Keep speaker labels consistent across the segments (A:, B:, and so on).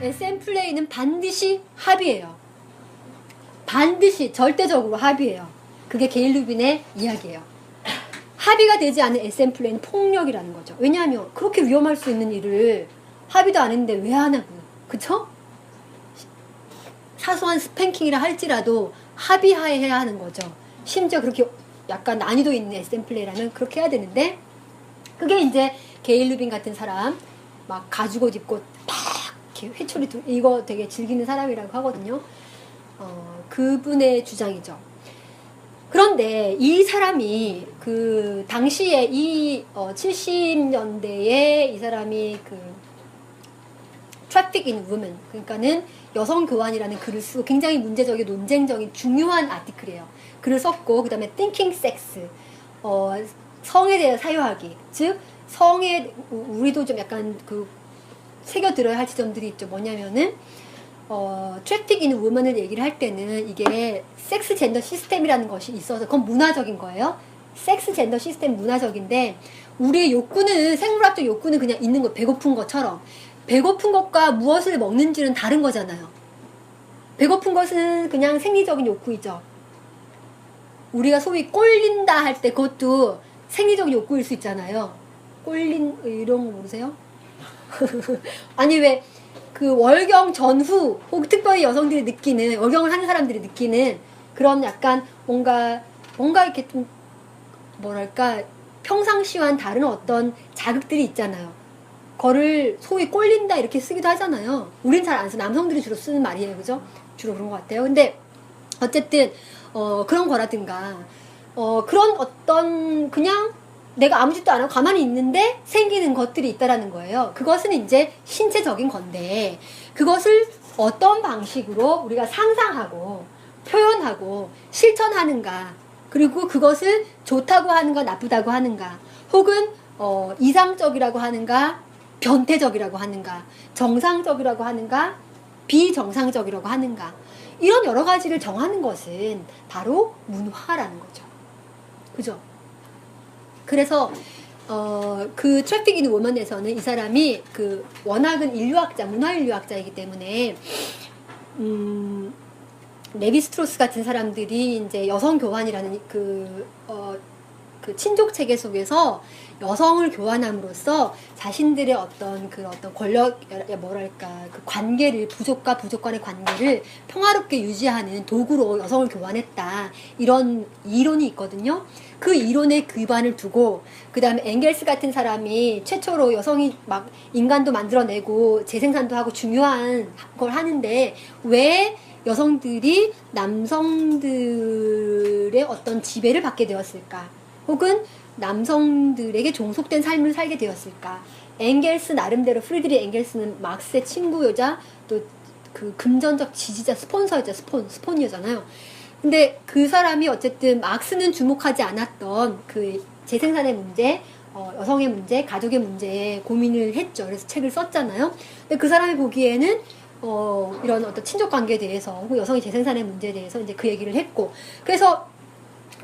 A: SM 플레이는 반드시 합의예요. 반드시 절대적으로 합의예요. 그게 게일 루빈의 이야기예요. 합의가 되지 않은 SM 플레이는 폭력이라는 거죠. 왜냐하면 그렇게 위험할 수 있는 일을 합의도 안 했는데 왜 하냐고요. 그쵸? 사소한 스팽킹이라 할지라도 합의하에 해야 하는 거죠. 심지어 그렇게 약간 난이도 있는 SM 플레이라면 그렇게 해야 되는데, 그게 이제 게일 루빈 같은 사람 막 가죽옷 입고 막 이렇게 회초리 이거 되게 즐기는 사람이라고 하거든요. 그분의 주장이죠. 그런데 이 사람이 그 당시에 이 70년대에 이 사람이 그 Traffic in Women, 그러니까는 여성 교환이라는 글을 쓰고 굉장히 문제적인 논쟁적인 중요한 아티클이에요. 글을 썼고, 그 다음에 Thinking Sex, 성에 대해 사유하기, 즉 성에 우리도 좀 약간 그 새겨들어야 할 지점들이 있죠. 뭐냐면은 트래픽 인 우먼을 얘기를 할 때는 이게 섹스 젠더 시스템이라는 것이 있어서 그건 문화적인 거예요. 섹스 젠더 시스템 문화적인데, 우리의 욕구는, 생물학적 욕구는 그냥 있는 거, 배고픈 것처럼. 배고픈 것과 무엇을 먹는지는 다른 거잖아요. 배고픈 것은 그냥 생리적인 욕구이죠. 우리가 소위 꼴린다 할 때 그것도 생리적인 욕구일 수 있잖아요. 이런 거 모르세요? 아니 왜 그 월경 전후 혹 특별히 여성들이 느끼는, 월경을 하는 사람들이 느끼는 그런 약간 뭔가 이렇게 좀 뭐랄까 평상시와는 다른 어떤 자극들이 있잖아요. 거를 소위 꼴린다 이렇게 쓰기도 하잖아요. 우린 잘 안 써. 남성들이 주로 쓰는 말이에요. 그죠? 주로 그런 것 같아요. 근데 어쨌든 그런 거라든가 그런 어떤 그냥 내가 아무 짓도 안 하고 가만히 있는데 생기는 것들이 있다라는 거예요. 그것은 이제 신체적인 건데, 그것을 어떤 방식으로 우리가 상상하고 표현하고 실천하는가, 그리고 그것을 좋다고 하는가 나쁘다고 하는가, 혹은 이상적이라고 하는가 변태적이라고 하는가, 정상적이라고 하는가 비정상적이라고 하는가, 이런 여러 가지를 정하는 것은 바로 문화라는 거죠. 그죠? 그래서 그 트래픽 인 우먼에서는 이 사람이 그 워낙은 인류학자, 문화인류학자이기 때문에 레비스트로스 같은 사람들이 이제 여성 교환이라는 그 친족 체계 속에서 여성을 교환함으로써 자신들의 어떤 권력, 뭐랄까, 그 관계를, 부족과 부족 간의 관계를 평화롭게 유지하는 도구로 여성을 교환했다. 이런 이론이 있거든요. 그 이론에 기반을 두고, 그 다음에 엥겔스 같은 사람이 최초로 여성이 막 인간도 만들어내고 재생산도 하고 중요한 걸 하는데, 왜 여성들이 남성들의 어떤 지배를 받게 되었을까? 혹은 남성들에게 종속된 삶을 살게 되었을까? 엥겔스 나름대로, 프리드리히 엥겔스는 막스의 친구여자, 또 그 금전적 지지자, 스폰서여자, 스폰이었잖아요. 근데 그 사람이 어쨌든 막스는 주목하지 않았던 그 재생산의 문제, 여성의 문제, 가족의 문제에 고민을 했죠. 그래서 책을 썼잖아요. 근데 그 사람이 보기에는 이런 어떤 친족 관계에 대해서, 혹은 여성의 재생산의 문제에 대해서 이제 그 얘기를 했고, 그래서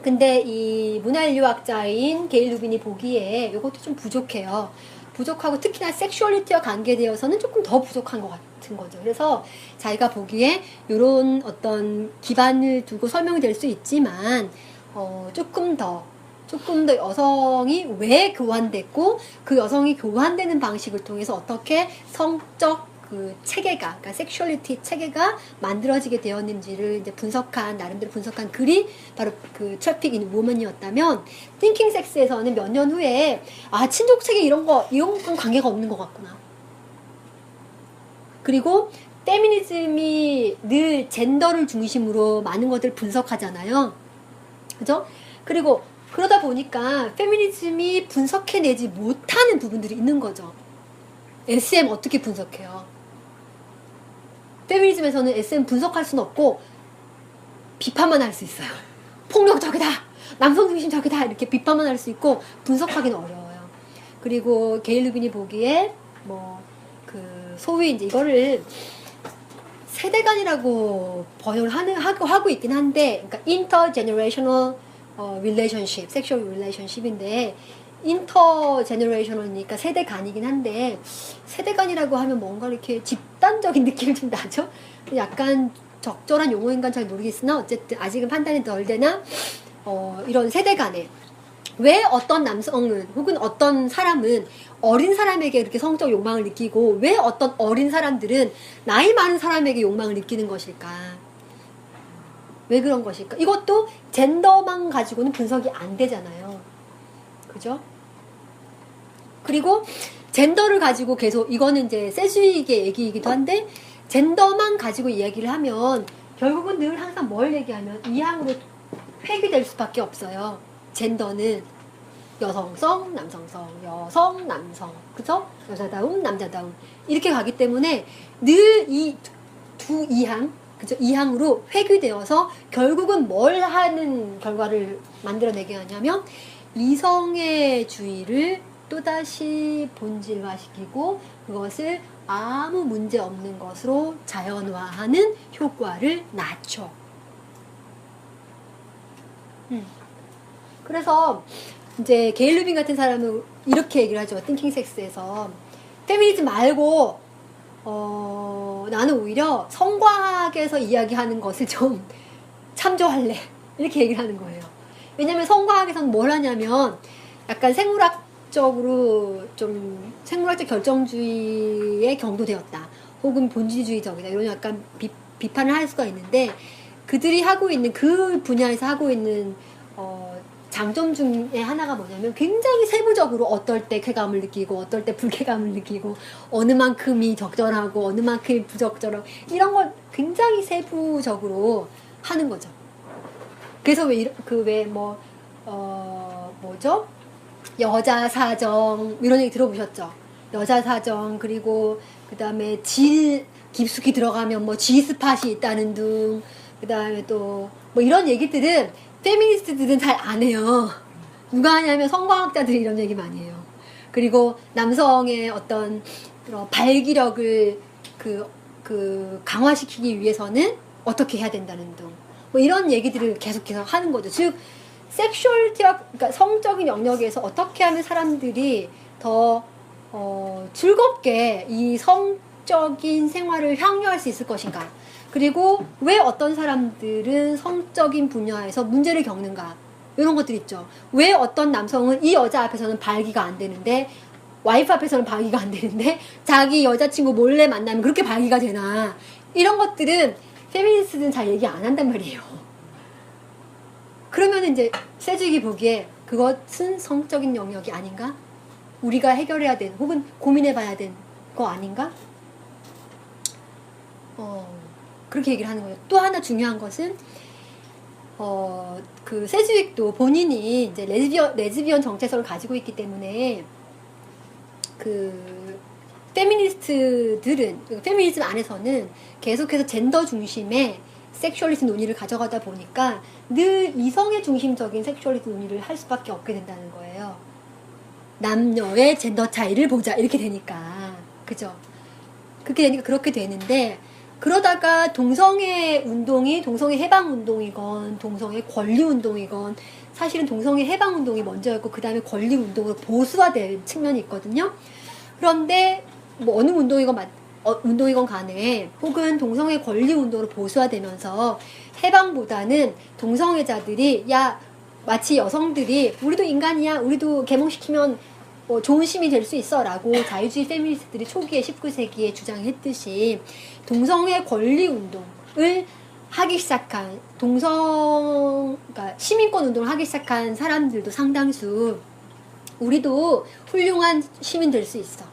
A: 근데 이 문화인류학자인 게일 루빈이 보기에 이것도 좀 부족해요. 부족하고 특히나 섹슈얼리티와 관계되어서는 조금 더 부족한 것 같은 거죠. 그래서 자기가 보기에 이런 어떤 기반을 두고 설명이 될 수 있지만 조금 더 여성이 왜 교환됐고, 그 여성이 교환되는 방식을 통해서 어떻게 성적 그 체계가, 그러니까 섹슈얼리티 체계가 만들어지게 되었는지를 이제 나름대로 분석한 글이 바로 그 트래픽 인 우먼이었다면, 띵킹 섹스에서는 몇 년 후에 친족 체계 이런 건 관계가 없는 것 같구나. 그리고 페미니즘이 늘 젠더를 중심으로 많은 것들을 분석하잖아요. 그죠? 그리고 그러다 보니까 페미니즘이 분석해내지 못하는 부분들이 있는 거죠. SM 어떻게 분석해요? 페미니즘에서는 SM 분석할 수는 없고 비판만 할 수 있어요. 폭력적이다, 남성 중심적이다, 이렇게 비판만 할 수 있고 분석하기는 어려워요. 그리고 게일 루빈이 보기에 소위 이제 이거를 세대간이라고 번역을 하고 있긴 한데, 그러니까 intergenerational relationship, sexual relationship인데, 인터 제너레이셔널이니까 세대 간이긴 한데, 세대 간이라고 하면 뭔가 이렇게 집단적인 느낌이 좀 나죠? 약간 적절한 용어인간 잘 모르겠으나 어쨌든 아직은 판단이 덜 되나 이런 세대 간에 왜 어떤 남성은 혹은 어떤 사람은 어린 사람에게 이렇게 성적 욕망을 느끼고 왜 어떤 어린 사람들은 나이 많은 사람에게 욕망을 느끼는 것일까? 왜 그런 것일까? 이것도 젠더만 가지고는 분석이 안 되잖아요. 그죠? 그리고 젠더를 가지고 계속 이거는 이제 세주익의 얘기이기도 한데 젠더만 가지고 이야기를 하면 결국은 늘 항상 뭘 얘기하면 이항으로 회귀될 수밖에 없어요. 젠더는 여성성, 남성성, 여성, 남성, 그죠? 여자다움, 남자다움 이렇게 가기 때문에 늘 이 두 이항, 그죠? 이항으로 회귀되어서 결국은 뭘 하는 결과를 만들어내게 하냐면 이성의 주의를 또다시 본질화시키고 그것을 아무 문제 없는 것으로 자연화하는 효과를 낳죠. 그래서 이제 게일 루빈 같은 사람은 이렇게 얘기를 하죠. 띵킹 섹스에서 페미니즘 말고 나는 오히려 성과학에서 이야기하는 것을 좀 참조할래 이렇게 얘기를 하는 거예요. 왜냐면 성과학에서는 뭘 하냐면 약간 생물학적으로 좀 생물학적 결정주의에 경도되었다 혹은 본질주의적이다 이런 약간 비판을 할 수가 있는데 그들이 하고 있는 그 분야에서 하고 있는 장점 중에 하나가 뭐냐면 굉장히 세부적으로 어떨 때 쾌감을 느끼고 어떨 때 불쾌감을 느끼고 어느 만큼이 적절하고 어느 만큼이 부적절하고 이런 걸 굉장히 세부적으로 하는 거죠. 그래서 뭐죠? 여자 사정 이런 얘기 들어보셨죠? 여자 사정 그리고 그 다음에 질 깊숙이 들어가면 뭐 G스팟이 있다는 둥 그 다음에 또 뭐 이런 얘기들은 페미니스트들은 잘 안 해요. 누가 하냐면 성과학자들이 이런 얘기 많이 해요. 그리고 남성의 어떤 발기력을 강화시키기 위해서는 어떻게 해야 된다는 등 뭐 이런 얘기들을 계속해서 하는 거죠. 즉 그러니까 성적인 영역에서 어떻게 하면 사람들이 더 즐겁게 이 성적인 생활을 향유할 수 있을 것인가. 그리고 왜 어떤 사람들은 성적인 분야에서 문제를 겪는가 이런 것들 있죠. 왜 어떤 남성은 이 여자 앞에서는 발기가 안 되는데 와이프 앞에서는 발기가 안 되는데 자기 여자친구 몰래 만나면 그렇게 발기가 되나 이런 것들은 페미니스트는 잘 얘기 안 한단 말이에요. 그러면 이제 세주익이 보기에 그것은 성적인 영역이 아닌가? 우리가 해결해야 된 혹은 고민해봐야 된 거 아닌가? 그렇게 얘기를 하는 거예요. 또 하나 중요한 것은 그 세주익도 본인이 이제 레즈비언 정체성을 가지고 있기 때문에 그 페미니즘 안에서는 계속해서 젠더 중심의 섹슈얼리티 논의를 가져가다 보니까 늘 이성의 중심적인 섹슈얼리티 논의를 할 수밖에 없게 된다는 거예요. 남녀의 젠더 차이를 보자 이렇게 되니까 그죠? 그렇게 되니까 그렇게 되는데 그러다가 동성애 운동이 동성애 해방 운동이건 동성애 권리 운동이건 사실은 동성애 해방 운동이 먼저였고 그 다음에 권리 운동으로 보수화된 측면이 있거든요. 그런데 뭐 어느 운동이건 간에 혹은 동성애 권리 운동으로 보수화되면서 해방보다는 동성애자들이 야 마치 여성들이 우리도 인간이야 우리도 개몽시키면 좋은 시민이 될 수 있어 라고 자유주의 페미니스트들이 초기에 19세기에 주장했듯이 동성애 권리 운동을 하기 시작한 그러니까 시민권 운동을 하기 시작한 사람들도 상당수 우리도 훌륭한 시민 될 수 있어.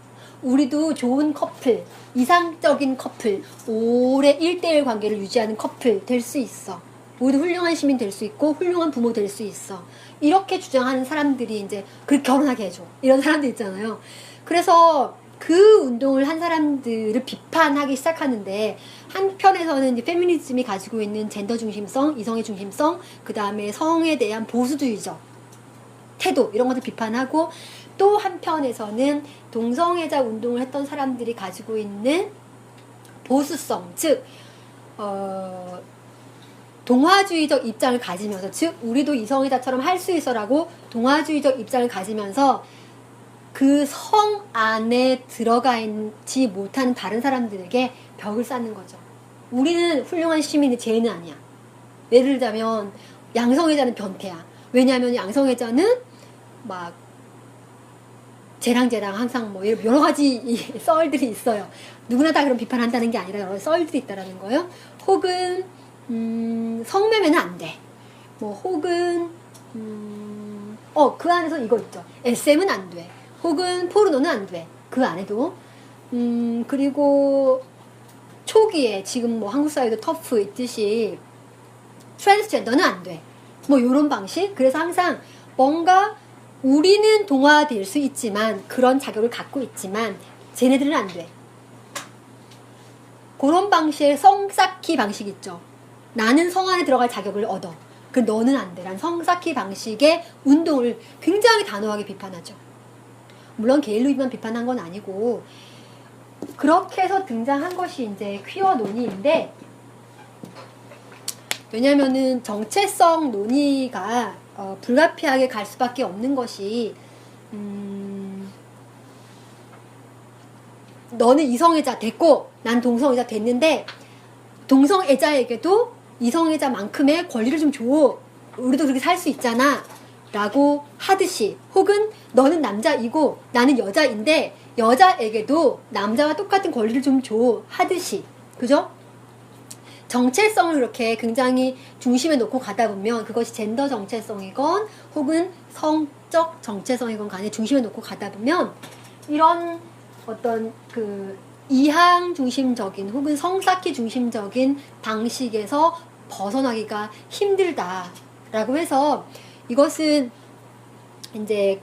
A: 우리도 좋은 커플, 이상적인 커플, 오래 1대1 관계를 유지하는 커플 될 수 있어. 우리도 훌륭한 시민 될 수 있고 훌륭한 부모 될 수 있어. 이렇게 주장하는 사람들이 이제 그렇게 결혼하게 해줘. 이런 사람들 있잖아요. 그래서 그 운동을 한 사람들을 비판하기 시작하는데 한편에서는 이제 페미니즘이 가지고 있는 젠더 중심성, 이성의 중심성, 그 다음에 성에 대한 보수주의적 태도 이런 것들 비판하고 또 한편에서는 동성애자 운동을 했던 사람들이 가지고 있는 보수성, 즉 동화주의적 입장을 가지면서, 즉 우리도 이성애자처럼 할 수 있어라고 동화주의적 입장을 가지면서 그 성 안에 들어가 있지 못하는 다른 사람들에게 벽을 쌓는 거죠. 우리는 훌륭한 시민이 쟤는 아니야. 예를 들자면 양성애자는 변태야. 왜냐하면 양성애자는 막 쟤랑 항상 뭐 여러 가지 썰들이 있어요. 누구나 다 그런 비판한다는 게 아니라 여러 썰들이 있다라는 거예요. 혹은 성매매는 안 돼. 뭐 혹은 그 안에서 이거 있죠. SM은 안 돼. 혹은 포르노는 안 돼. 그 안에도. 그리고 초기에 지금 뭐 한국 사회도 터프 있듯이 트랜스젠더는 안 돼. 뭐 요런 방식. 그래서 항상 뭔가 우리는 동화될 수 있지만, 그런 자격을 갖고 있지만 쟤네들은 안 돼. 그런 방식의 성 쌓기 방식 있죠. 나는 성 안에 들어갈 자격을 얻어. 그 너는 안 돼. 라는 성 쌓기 방식의 운동을 굉장히 단호하게 비판하죠. 물론 게일로이만 비판한 건 아니고, 그렇게 해서 등장한 것이 이제 퀴어 논의인데, 왜냐면은 정체성 논의가 불가피하게 갈 수밖에 없는 것이, 너는 이성애자 됐고 난 동성애자 됐는데 동성애자에게도 이성애자만큼의 권리를 좀 줘. 우리도 그렇게 살 수 있잖아 라고 하듯이, 혹은 너는 남자이고 나는 여자인데 여자에게도 남자와 똑같은 권리를 좀 줘 하듯이, 그죠? 정체성을 그렇게 굉장히 중심에 놓고 가다 보면, 그것이 젠더 정체성이건 혹은 성적 정체성이건 간에 중심에 놓고 가다 보면, 이런 어떤 그 이항 중심적인 혹은 성쌓기 중심적인 방식에서 벗어나기가 힘들다라고 해서, 이것은 이제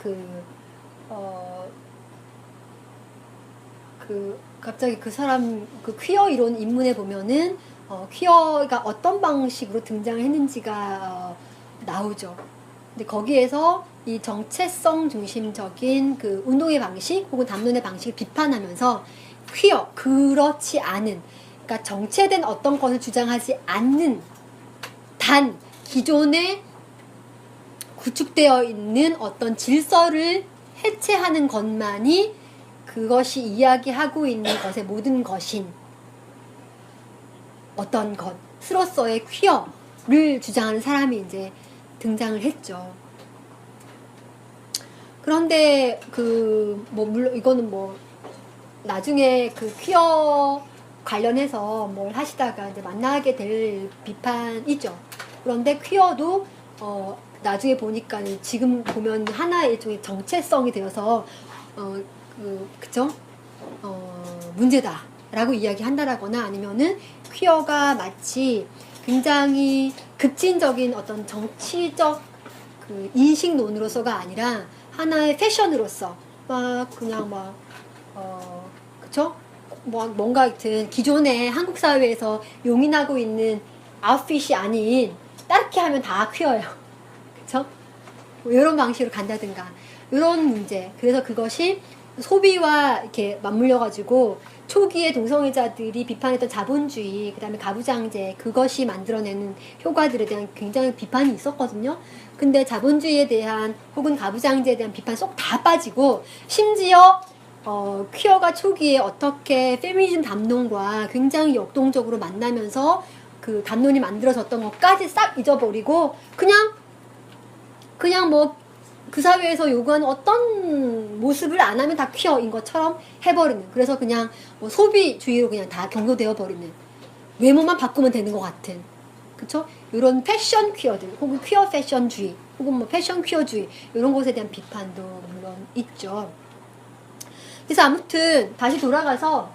A: 갑자기 그 사람 그 퀴어 이론 입문에 보면은 퀴어가 어떤 방식으로 등장했는지가 나오죠. 근데 거기에서 이 정체성 중심적인 그 운동의 방식 혹은 담론의 방식을 비판하면서, 퀴어, 그렇지 않은, 그러니까 정체된 어떤 것을 주장하지 않는, 단 기존에 구축되어 있는 어떤 질서를 해체하는 것만이 그것이 이야기하고 있는 것의 모든 것인 어떤 것으로서의 퀴어를 주장하는 사람이 이제 등장을 했죠. 그런데 물론 이거는 뭐 나중에 그 퀴어 관련해서 뭘 하시다가 이제 만나게 될 비판이죠. 그런데 퀴어도 나중에 보니까 지금 보면 하나의 일종의 정체성이 되어서 그죠? 문제다라고 이야기한다라거나, 아니면은 퀴어가 마치 굉장히 급진적인 어떤 정치적 그 인식론으로서가 아니라 하나의 패션으로서 그쵸? 뭔가 하여튼 기존의 한국 사회에서 용인하고 있는 아웃핏이 아닌, 딱히 하면 다 퀴어예요. 그쵸? 뭐 이런 방식으로 간다든가, 이런 문제. 그래서 그것이 소비와 이렇게 맞물려가지고 초기에 동성애자들이 비판했던 자본주의, 그 다음에 가부장제, 그것이 만들어내는 효과들에 대한 굉장히 비판이 있었거든요. 근데 자본주의에 대한 혹은 가부장제에 대한 비판 쏙 다 빠지고, 심지어 퀴어가 초기에 어떻게 페미니즘 담론과 굉장히 역동적으로 만나면서 그 담론이 만들어졌던 것까지 싹 잊어버리고, 그냥 뭐 그 사회에서 요구하는 어떤 모습을 안 하면 다 퀴어인 것처럼 해버리는, 그래서 그냥 뭐 소비주의로 그냥 다 경도되어 버리는, 외모만 바꾸면 되는 것 같은, 그쵸? 이런 패션 퀴어들, 혹은 퀴어 패션주의, 혹은 뭐 패션 퀴어주의, 이런 것에 대한 비판도 물론 있죠. 그래서 아무튼 다시 돌아가서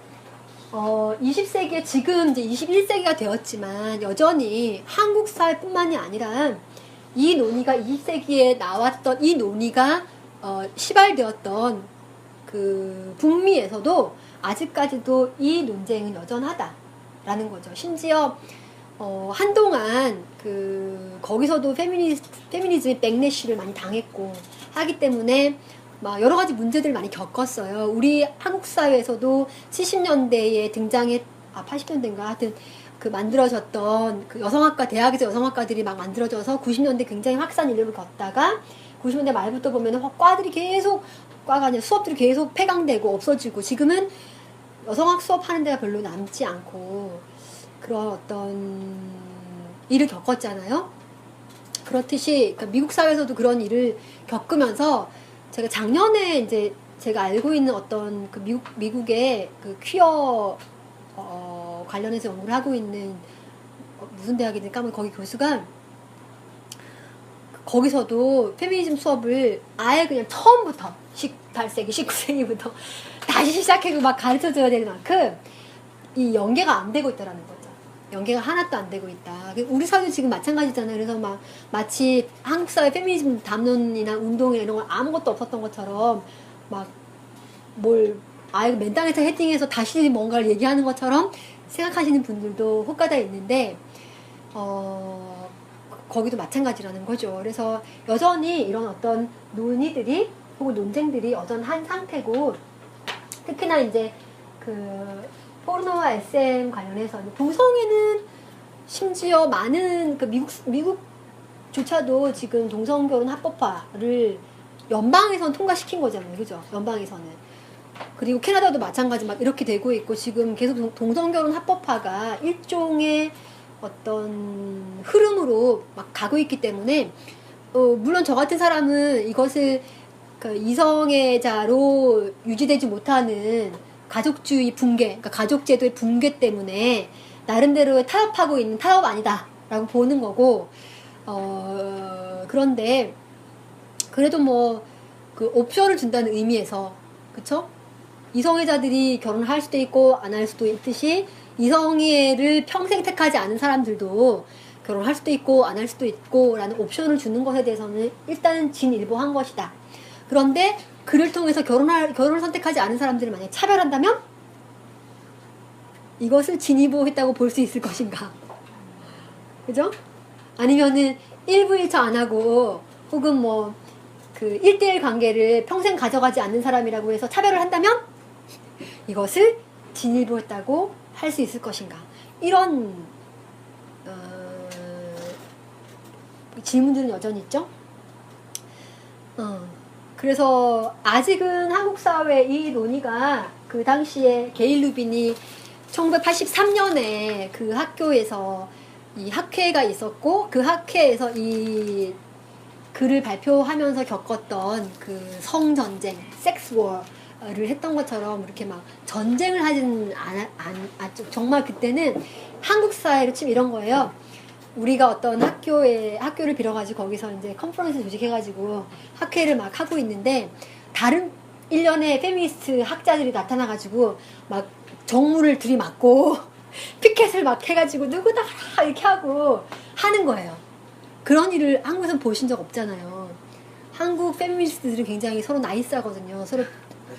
A: 20세기에, 지금 이제 21세기가 되었지만 여전히 한국 사회뿐만이 아니라 이 논의가 20세기에 나왔던 이 논의가 시발되었던 그 북미에서도 아직까지도 이 논쟁은 여전하다라는 거죠. 심지어 한동안 거기서도 페미니즘의 백래시를 많이 당했고 하기 때문에 막 여러 가지 문제들을 많이 겪었어요. 우리 한국 사회에서도 70년대에 80년대인가 하여튼 그 만들어졌던 그 여성학과, 대학에서 여성학과들이 막 만들어져서 90년대 굉장히 확산 인류를 걷다가 90년대 말부터 보면은 과들이 계속, 과가 아니라 수업들이 계속 폐강되고 없어지고 지금은 여성학 수업하는 데가 별로 남지 않고 그런 어떤 일을 겪었잖아요. 그렇듯이 그러니까 미국 사회에서도 그런 일을 겪으면서 제가 작년에 이제 제가 알고 있는 어떤 그 미국의 그 퀴어 관련해서 연구를 하고 있는 무슨 대학이든 까먹은 거기 교수가 거기서도 페미니즘 수업을 아예 그냥 처음부터 18세기, 19세기부터 다시 시작해서 막 가르쳐줘야 되는 만큼 이 연계가 안 되고 있다라는 거죠. 연계가 하나도 안 되고 있다. 우리 사회도 지금 마찬가지잖아요. 그래서 막 마치 한국 사회 페미니즘 담론이나 운동이나 이런 건 아무것도 없었던 것처럼 막 뭘 아예 맨 땅에서 헤딩해서 다시 뭔가를 얘기하는 것처럼 생각하시는 분들도 혹가다 있는데 거기도 마찬가지라는 거죠. 그래서 여전히 이런 어떤 논의들이 혹은 논쟁들이 여전한 상태고 특히나 이제 그 포르노와 SM 관련해서 동성애는 심지어 많은 그 미국조차도 지금 동성결혼 합법화를 연방에선 통과시킨 거잖아요. 그죠? 연방에서는. 그리고 캐나다도 마찬가지 막 이렇게 되고 있고 지금 계속 동성결혼 합법화가 일종의 어떤 흐름으로 막 가고 있기 때문에 물론 저 같은 사람은 이것을 그 이성애자로 유지되지 못하는 가족주의 붕괴, 그러니까 가족제도의 붕괴 때문에 나름대로 타협하고 있는 타협 아니다라고 보는 거고 그런데 그래도 뭐 그 옵션을 준다는 의미에서 그쵸? 이성애자들이 결혼을 할 수도 있고 안 할 수도 있듯이 이성애를 평생 택하지 않은 사람들도 결혼할 수도 있고 안 할 수도 있고 라는 옵션을 주는 것에 대해서는 일단은 진일보한 것이다. 그런데 그를 통해서 결혼을 선택하지 않은 사람들을 만약 차별한다면 이것을 진일보했다고 볼 수 있을 것인가? 그죠? 아니면은 일부일처 안 하고 혹은 뭐 그 1대1 관계를 평생 가져가지 않는 사람이라고 해서 차별을 한다면 이것을 진일보했다고 할 수 있을 것인가? 이런 질문들은 여전히 있죠. 그래서 아직은 한국 사회 이 논의가 그 당시에 게일 루빈이 1983년에 그 학교에서 이 학회가 있었고 그 학회에서 이 글을 발표하면서 겪었던 그 성전쟁, 섹스워를 했던 것처럼 이렇게 막 전쟁을 하진 정말 그때는 한국 사회로 치면 이런 거예요. 우리가 어떤 학교를 빌어가지고 거기서 이제 컨퍼런스 조직해가지고 학회를 막 하고 있는데 다른 일련의 페미니스트 학자들이 나타나가지고 막 정문을 들이맞고 피켓을 막 해가지고 누구다 이렇게 하고 하는 거예요. 그런 일을 한국에서 보신 적 없잖아요. 한국 페미니스트들은 굉장히 서로 나이스하거든요. 서로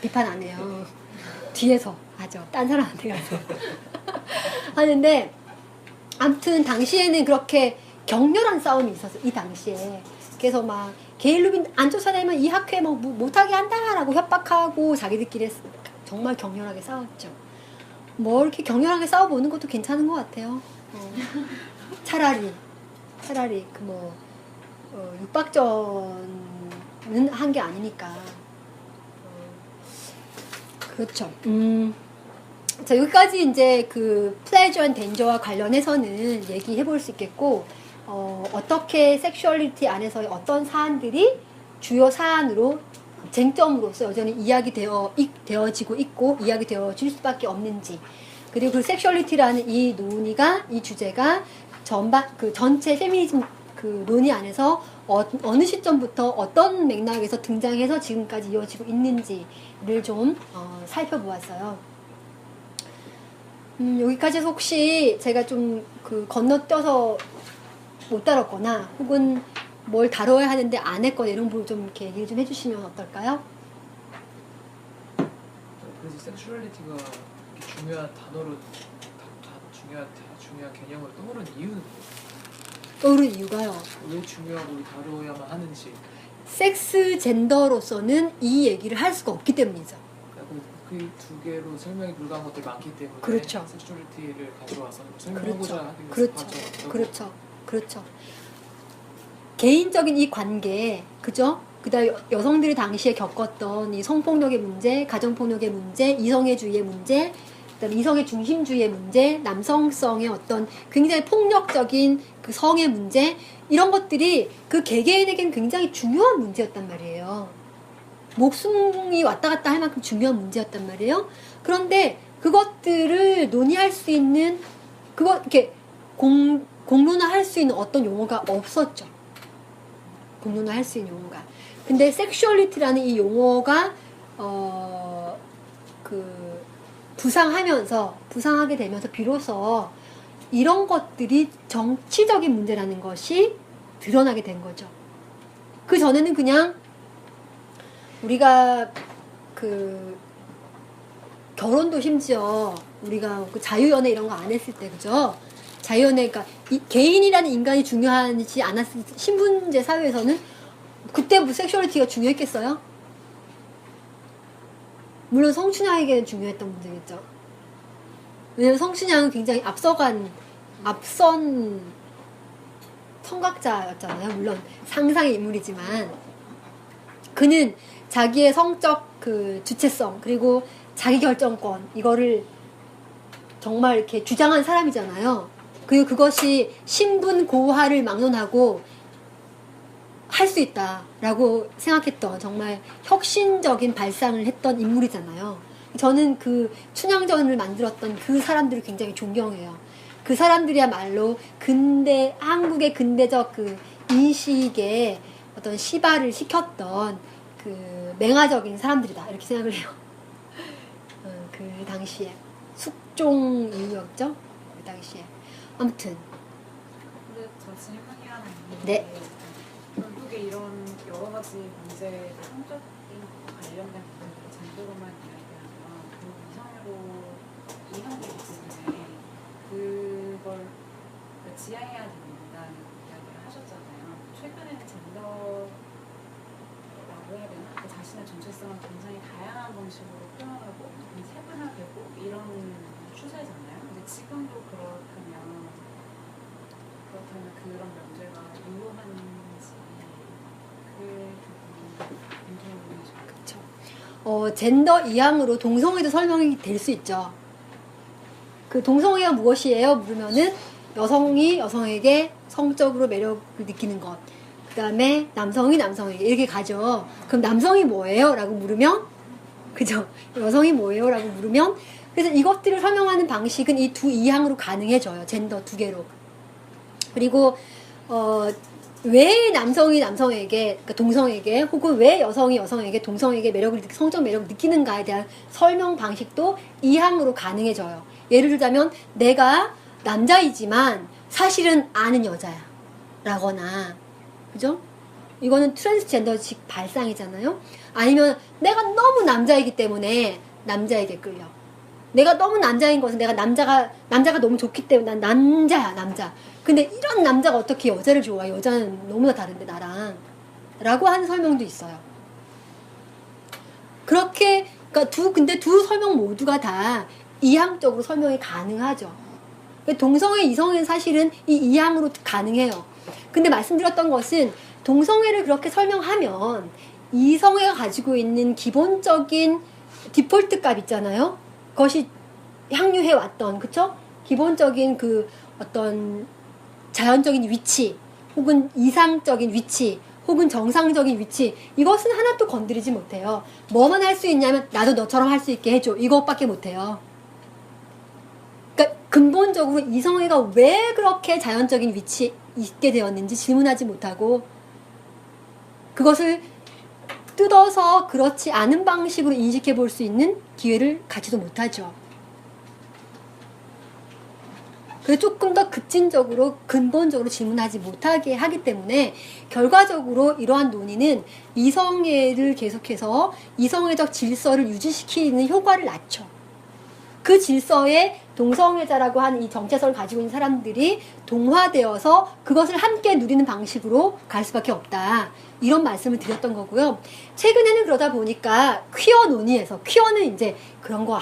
A: 비판 안 해요. 뒤에서 하죠. 딴 사람한테 가서 하는데 아무튼 당시에는 그렇게 격렬한 싸움이 있었어요. 이 당시에. 그래서 막 게일 루빈 안 쫓아내면 이 학회 뭐 못하게 한다라고 협박하고 자기들끼리 정말 격렬하게 싸웠죠. 뭐 이렇게 격렬하게 싸워보는 것도 괜찮은 것 같아요. 차라리 그 뭐 육박전은 한 게 아니니까. 그렇죠. 자, 여기까지 이제 그 플레저와 덴저와 관련해서는 얘기해 볼 수 있겠고, 어떻게 섹슈얼리티 안에서의 어떤 사안들이 주요 사안으로 쟁점으로서 여전히 이야기되어지고 있고, 이야기되어질 수밖에 없는지, 그리고 그 섹슈얼리티라는 이 논의가, 이 주제가 그 전체 페미니즘 그 논의 안에서 어느 시점부터 어떤 맥락에서 등장해서 지금까지 이어지고 있는지를 좀 살펴보았어요. 여기까지 해서 혹시 제가 좀 그 건너뛰어서 못 다뤘거나 혹은 뭘 다뤄야 하는데 안 했거나 이런 부분 좀 이렇게 얘기를 좀 해주시면 어떨까요?
B: 그래서 섹슈얼리티가 중요한 단어로 중요한 개념으로 떠오른 이유는 뭐예요?
A: 떠오른 이유가요.
B: 왜 중요하고 다뤄야만 하는지.
A: 섹스 젠더로서는 이 얘기를 할 수가 없기 때문이죠.
B: 그 두 개로 설명이 불가한 것들이 많기 때문에
A: 그렇죠.
B: 섹슈얼리티를 가져와서 설명하고자 하기 위해서
A: 그렇죠.
B: 가져왔다고.
A: 그렇죠. 그렇죠. 개인적인 이 관계, 그죠? 그다음 여성들이 당시에 겪었던 이 성폭력의 문제, 가정폭력의 문제, 이성애주의의 문제, 그다음 이성의 중심주의의 문제, 남성성의 어떤 굉장히 폭력적인 그 성의 문제, 이런 것들이 그 개개인에게는 굉장히 중요한 문제였단 말이에요. 목숨이 왔다 갔다 할 만큼 중요한 문제였단 말이에요. 그런데 그것들을 논의할 수 있는, 이렇게 공론화할 수 있는 어떤 용어가 없었죠. 공론화할 수 있는 용어가. 근데 섹슈얼리티라는 이 용어가 부상하게 되면서 비로소 이런 것들이 정치적인 문제라는 것이 드러나게 된 거죠. 그 전에는 그냥 우리가 결혼도 심지어 우리가 그 자유연애 이런 거 안 했을 때, 그죠? 자유연애가 개인이라는 인간이 중요하지 않았을 때, 신분제 사회에서는 그때 뭐 섹슈얼리티가 중요했겠어요? 물론 성춘향에게는 중요했던 문제겠죠. 왜냐면 성춘향은 굉장히 앞선 성각자였잖아요. 물론 상상의 인물이지만 그는 자기의 성적 그 주체성, 그리고 자기 결정권, 이거를 정말 이렇게 주장한 사람이잖아요. 그리고 그것이 신분 고하를 막론하고 할 수 있다라고 생각했던 정말 혁신적인 발상을 했던 인물이잖아요. 저는 그 춘향전을 만들었던 그 사람들을 굉장히 존경해요. 그 사람들이야말로 한국의 근대적 그 인식에 어떤 시발을 시켰던 그 맹아적인 사람들이다, 이렇게 생각을 해요. 그 당시에 숙종 이후였죠? 그 당시에. 아무튼.
C: 근데 저 질문이 하나 있는데,
A: 네.
C: 결국에 이런 여러 가지 문제들, 성적인 것과 관련된 부분들을 젠더로만 이야기하면 그 이상으로 이성되기 때문에 그걸 지향해야 된다는 이야기를 하셨잖아요. 최근에는 젠더라고 해야 되나? 그 자신의 정체성을 굉장히 다양한 방식으로 표현하고 세분화되고 이런 추세잖아요. 근데 지금도 그렇다면 그런 문제가 유효한지 그 부분이
A: 그렇죠. 젠더 이항으로 동성애도 설명이 될 수 있죠. 그 동성애가 무엇이에요? 물으면은 여성이 여성에게 성적으로 매력을 느끼는 것. 그 다음에 남성이 남성에게 이렇게 가죠. 그럼 남성이 뭐예요? 라고 물으면, 그죠? 여성이 뭐예요? 라고 물으면, 그래서 이것들을 설명하는 방식은 이 두 이항으로 가능해져요. 젠더 두 개로. 그리고 왜 남성이 남성에게, 그러니까 동성에게, 혹은 왜 여성이 여성에게, 동성에게 성적 매력을 느끼는가에 대한 설명 방식도 이항으로 가능해져요. 예를 들자면 내가 남자이지만 사실은 아는 여자야 라거나, 그죠? 이거는 트랜스젠더식 발상이잖아요. 아니면 내가 너무 남자이기 때문에 남자에게 끌려. 내가 너무 남자인 것은 내가 남자가 너무 좋기 때문에 난 남자야, 남자. 근데 이런 남자가 어떻게 여자를 좋아해? 여자는 너무나 다른데 나랑. 라고 하는 설명도 있어요. 그렇게, 그러니까 근데 두 설명 모두가 다 이항적으로 설명이 가능하죠. 동성애, 이성애는 사실은 이 이항으로 가능해요. 근데 말씀드렸던 것은 동성애를 그렇게 설명하면 이성애가 가지고 있는 기본적인 디폴트 값 있잖아요. 그것이 향유해 왔던, 그쵸? 기본적인 그 어떤 자연적인 위치, 혹은 이상적인 위치, 혹은 정상적인 위치, 이것은 하나도 건드리지 못해요. 뭐만 할 수 있냐면 나도 너처럼 할 수 있게 해줘, 이것밖에 못해요. 그러니까 근본적으로 이성애가 왜 그렇게 자연적인 위치에 있게 되었는지 질문하지 못하고 그것을 뜯어서 그렇지 않은 방식으로 인식해 볼 수 있는 기회를 갖지도 못하죠. 그래서 조금 더 급진적으로 근본적으로 질문하지 못하게 하기 때문에 결과적으로 이러한 논의는 이성애를 계속해서 이성애적 질서를 유지시키는 효과를 낳죠. 그 질서에 동성애자라고 하는 이 정체성을 가지고 있는 사람들이 동화되어서 그것을 함께 누리는 방식으로 갈 수밖에 없다. 이런 말씀을 드렸던 거고요. 최근에는 그러다 보니까 퀴어 논의에서, 퀴어는 이제 그런 거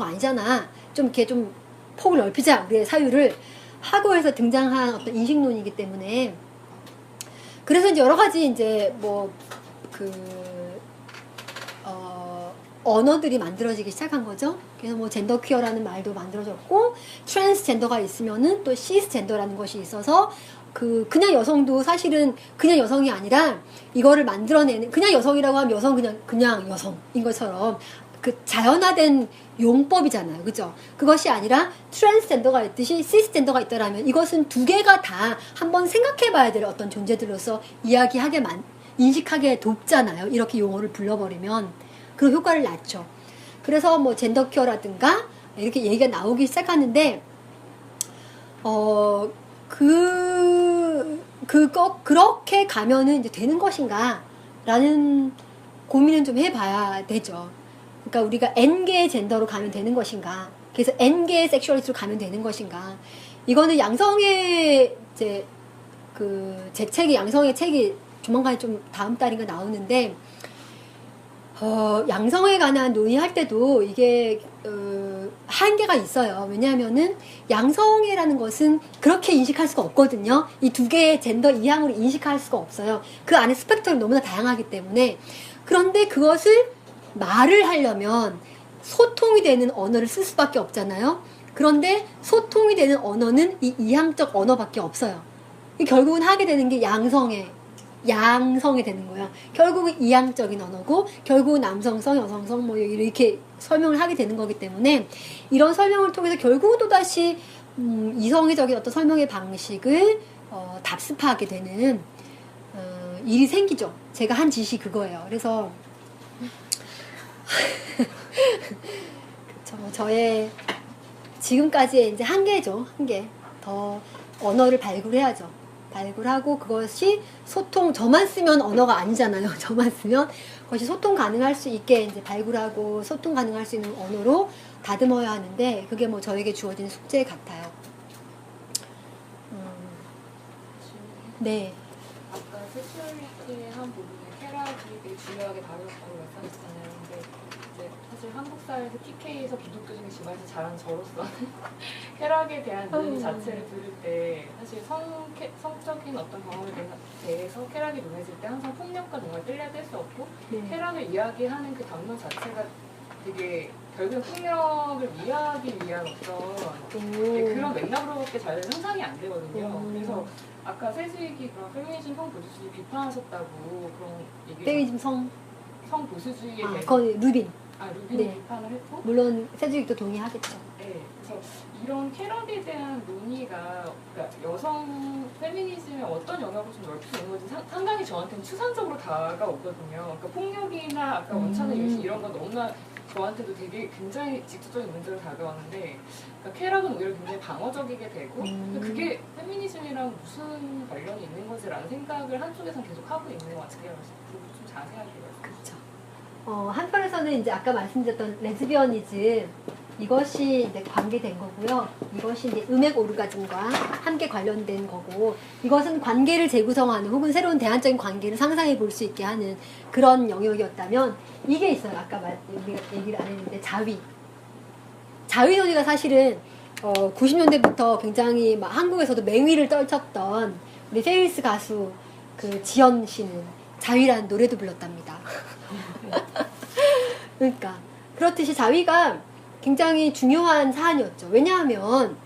A: 아니잖아. 좀 이렇게 좀 폭을 넓히자, 우리의 사유를 하고 해서 등장한 어떤 인식론이기 때문에. 그래서 이제 여러 가지 이제 언어들이 만들어지기 시작한 거죠. 그래서 뭐 젠더 퀴어라는 말도 만들어졌고, 트랜스젠더가 있으면은 또 시스젠더라는 것이 있어서, 그냥 여성도 사실은 그냥 여성이 아니라 이거를 만들어내는, 그냥 여성이라고 하면 여성 그냥 여성인 것처럼 그 자연화된 용법이잖아요. 그죠? 그것이 아니라 트랜스젠더가 있듯이 시스젠더가 있다라면 이것은 두 개가 다 한번 생각해 봐야 될 어떤 존재들로서 인식하게 돕잖아요. 이렇게 용어를 불러버리면. 그 효과를 낳죠. 그래서 뭐 젠더 퀴어라든가 이렇게 얘기가 나오기 시작하는데, 그렇게 가면은 이제 되는 것인가? 라는 고민은 좀 해봐야 되죠. 그러니까 우리가 N개의 젠더로 가면 되는 것인가? 그래서 N개의 섹슈얼리티로 가면 되는 것인가? 이거는 양성의 제 책이, 양성의 책이 조만간 좀 다음 달인가 나오는데, 양성에 관한 논의할 때도 이게 한계가 있어요. 왜냐하면은 양성애라는 것은 그렇게 인식할 수가 없거든요. 이 두 개의 젠더 이항으로 인식할 수가 없어요. 그 안에 스펙트럼이 너무나 다양하기 때문에. 그런데 그것을 말을 하려면 소통이 되는 언어를 쓸 수밖에 없잖아요. 그런데 소통이 되는 언어는 이 이항적 언어밖에 없어요. 결국은 하게 되는 게 양성이 되는 거예요. 결국은 이항적인 언어고, 결국은 남성성, 여성성 뭐 이렇게 설명을 하게 되는 거기 때문에, 이런 설명을 통해서 결국은 또다시 이성애적인 어떤 설명의 방식을 답습하게 되는 일이 생기죠. 제가 한 짓이 그거예요. 그래서 저의 지금까지의 이제 한계죠. 한계. 더 언어를 발굴해야죠. 발굴하고 그것이 저만 쓰면 언어가 아니잖아요. 저만 쓰면 그것이 소통 가능할 수 있게 이제 발굴하고 소통 가능할 수 있는 언어로 다듬어야 하는데, 그게 뭐 저에게 주어진 숙제 같아요. 네.
C: 아까 섹슈얼리티의 한 부분에 쾌락이 되게 중요하게 다루었다고 말씀하셨잖아요. 근데 이제 사실 한국 사회에서 TK에서 기독교적인 집안에서 자란 저로서 쾌락에 대한 논의 자체를 들을 때 사실 성적인 어떤 경험에 대해서 쾌락이 논해질 때 항상 폭력과 정말 뗄래야 뗄 수 없고,
A: 네.
C: 쾌락을 이야기하는 그 담론 자체가 되게 결국은 폭력을 이해하기 위한 어떤 그런 맥락으로밖에 잘 상상이 안 되거든요. 그래서 아까 세수익이 그런 페미니즘 성보수주의 비판하셨다고 그런 얘기를,
A: 페미니즘
C: 성보수주의에 대해서
A: 그건 루빈.
C: 루빈이
A: 네.
C: 비판을 했고,
A: 물론 세주익도 동의하겠죠.
C: 네, 그래서 이런 쾌락에 대한 논의가, 그러니까 여성 페미니즘에 어떤 영역을 좀 넓힐 수 있는 건지 상당히 저한테는 추상적으로 다가오거든요. 그러니까 폭력이나 아까 원차는 유시 이런 건 너무나 저한테도 되게 굉장히 직접적인 문제로 다가왔는데, 그러니까 쾌락은 오히려 굉장히 방어적이게 되고, 그게 페미니즘이랑 무슨 관련이 있는 거지라는 생각을 한쪽에선 계속 하고 있는 것 같아요. 그래서 그거 좀 자세하게 말씀해주세요.
A: 한편에서는 이제 아까 말씀드렸던 레즈비언이즘, 이것이 이제 관계된 거고요. 이것이 이제 음액 오르가즘과 함께 관련된 거고, 이것은 관계를 재구성하는 혹은 새로운 대안적인 관계를 상상해 볼 수 있게 하는 그런 영역이었다면, 이게 있어요. 아까 우리가 얘기를 안 했는데, 자위 논의가 사실은 90년대부터 굉장히 막 한국에서도 맹위를 떨쳤던 우리 페미니스트 가수 지연 씨는 자위라는 노래도 불렀답니다. 그러니까 그렇듯이 자위가 굉장히 중요한 사안이었죠. 왜냐하면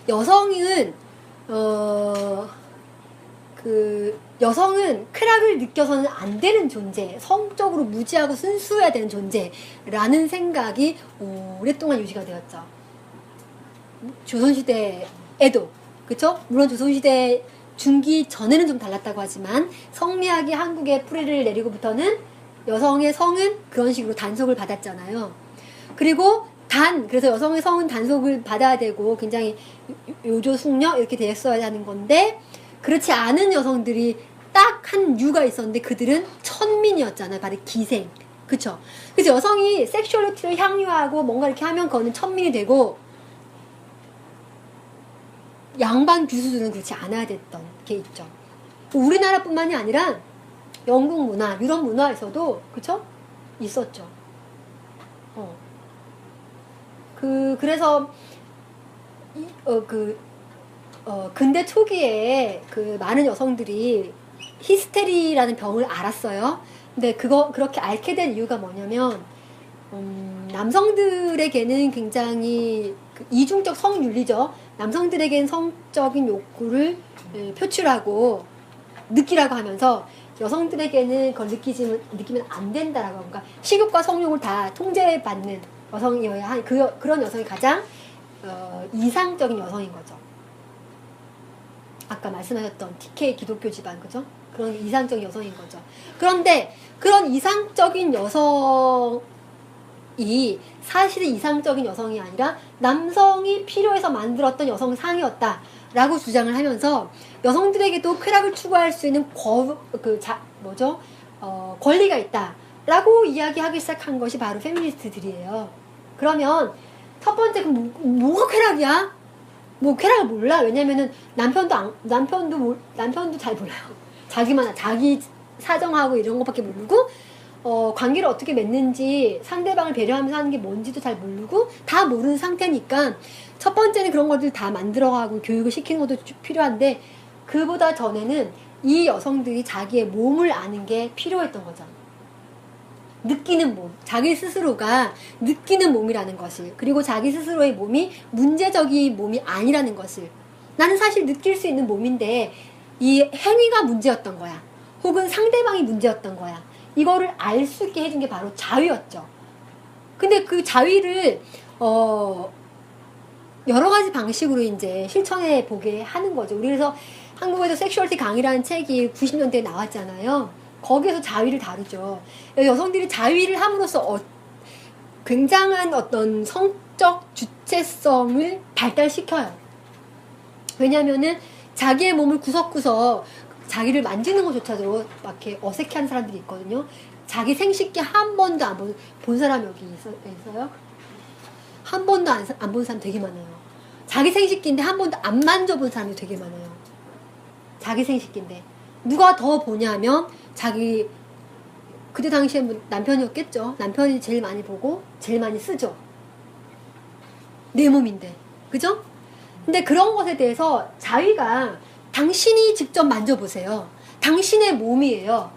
A: 여성은 여성은 쾌락을 느껴서는 안 되는 존재, 성적으로 무지하고 순수해야 되는 존재라는 생각이 오랫동안 유지가 되었죠. 조선시대에도, 그쵸? 물론 조선시대 중기 전에는 좀 달랐다고 하지만, 성리학이 한국에 뿌리를 내리고부터는 여성의 성은 그런 식으로 단속을 받았잖아요. 그리고 그래서 여성의 성은 단속을 받아야 되고 굉장히 요조숙녀 이렇게 됐어야 하는 건데, 그렇지 않은 여성들이 딱 한 유가 있었는데 그들은 천민이었잖아요. 바로 기생. 그쵸? 그래서 여성이 섹슈얼리티를 향유하고 뭔가 이렇게 하면 그거는 천민이 되고, 양반 교수들은 그렇지 않아야 됐던 게 있죠. 우리나라뿐만이 아니라 영국 문화, 유럽 문화에서도 그쵸? 있었죠. 그래서 근대 초기에 그 많은 여성들이 히스테리라는 병을 앓았어요. 근데 그렇게 앓게 된 이유가 뭐냐면 남성들에게는 굉장히 이중적 성윤리죠. 남성들에게는 성적인 욕구를 표출하고 느끼라고 하면서 여성들에게는 그걸 느끼면 안 된다라고. 그러니까 식욕과 성욕을 다 통제받는 여성이어야 한 그런 여성이 가장 이상적인 여성인 거죠. 아까 말씀하셨던 TK 기독교 집안, 그죠? 그런 이상적인 여성인 거죠. 그런데 그런 이상적인 여성이 사실은 이상적인 여성이 아니라 남성이 필요해서 만들었던 여성상이었다라고 주장을 하면서 여성들에게도 쾌락을 추구할 수 있는 권리가 있다라고 이야기하기 시작한 것이 바로 페미니스트들이에요. 그러면 첫 번째 뭐가 쾌락이야? 뭐 쾌락을 몰라. 왜냐면은 남편도 잘 몰라요. 자기 사정하고 이런 것밖에 모르고 관계를 어떻게 맺는지 상대방을 배려하면서 하는 게 뭔지도 잘 모르고 다 모르는 상태니까 첫 번째는 그런 것들 다 만들어가고 교육을 시키는 것도 필요한데 그보다 전에는 이 여성들이 자기의 몸을 아는 게 필요했던 거죠. 느끼는 몸, 자기 스스로가 느끼는 몸이라는 것을, 그리고 자기 스스로의 몸이 문제적인 몸이 아니라는 것을. 나는 사실 느낄 수 있는 몸인데 이 행위가 문제였던 거야. 혹은 상대방이 문제였던 거야. 이거를 알 수 있게 해준 게 바로 자위였죠. 근데 그 자위를 여러 가지 방식으로 이제 실천해 보게 하는 거죠. 우리 그래서 한국에서 섹슈얼티 강의라는 책이 90년대에 나왔잖아요. 거기에서 자위를 다루죠. 여성들이 자위를 함으로써 굉장한 어떤 성적 주체성을 발달시켜요. 왜냐하면은 자기의 몸을 구석구석 자기를 만지는 것조차도 막 이렇게 어색해하는 사람들이 있거든요. 자기 생식기 한 번도 안 본 사람 여기 있어요? 한 번도 안 본 사람 되게 많아요. 자기 생식기인데 한 번도 안 만져본 사람이 되게 많아요. 자기 생식기인데 누가 더 보냐면 그때 당시에 남편이었겠죠. 남편이 제일 많이 보고 제일 많이 쓰죠. 내 몸인데, 그죠? 근데 그런 것에 대해서 자위가 당신이 직접 만져보세요. 당신의 몸이에요.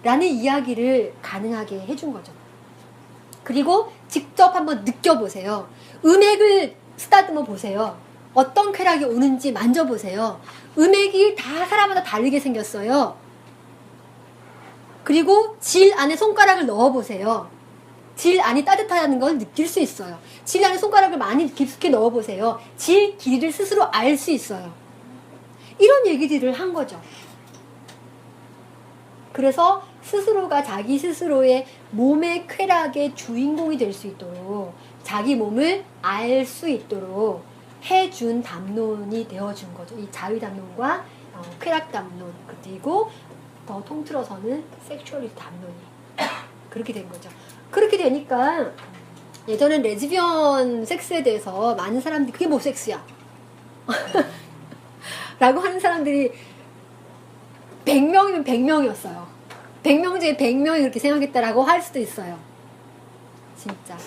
A: 라는 이야기를 가능하게 해준 거죠. 그리고 직접 한번 느껴보세요. 음액을 쓰다듬어 보세요. 어떤 쾌락이 오는지 만져보세요. 음액이 다 사람마다 다르게 생겼어요. 그리고 질 안에 손가락을 넣어보세요. 질 안이 따뜻하다는 걸 느낄 수 있어요. 질 안에 손가락을 많이 깊숙이 넣어보세요. 질 길이를 스스로 알 수 있어요. 이런 얘기들을 한 거죠. 그래서 스스로가 자기 스스로의 몸의 쾌락의 주인공이 될 수 있도록 자기 몸을 알 수 있도록 해준 담론이 되어준 거죠. 이 자위 담론과 쾌락 담론, 그리고 더 통틀어서는 섹슈얼리티 담론이 그렇게 된 거죠. 그렇게 되니까 예전엔 레즈비언 섹스에 대해서 많은 사람들이 그게 뭐 섹스야 라고 하는 사람들이 100명이면 100명이었어요. 100명 중에 100명이 그렇게 생각했다라고 할 수도 있어요. 진짜.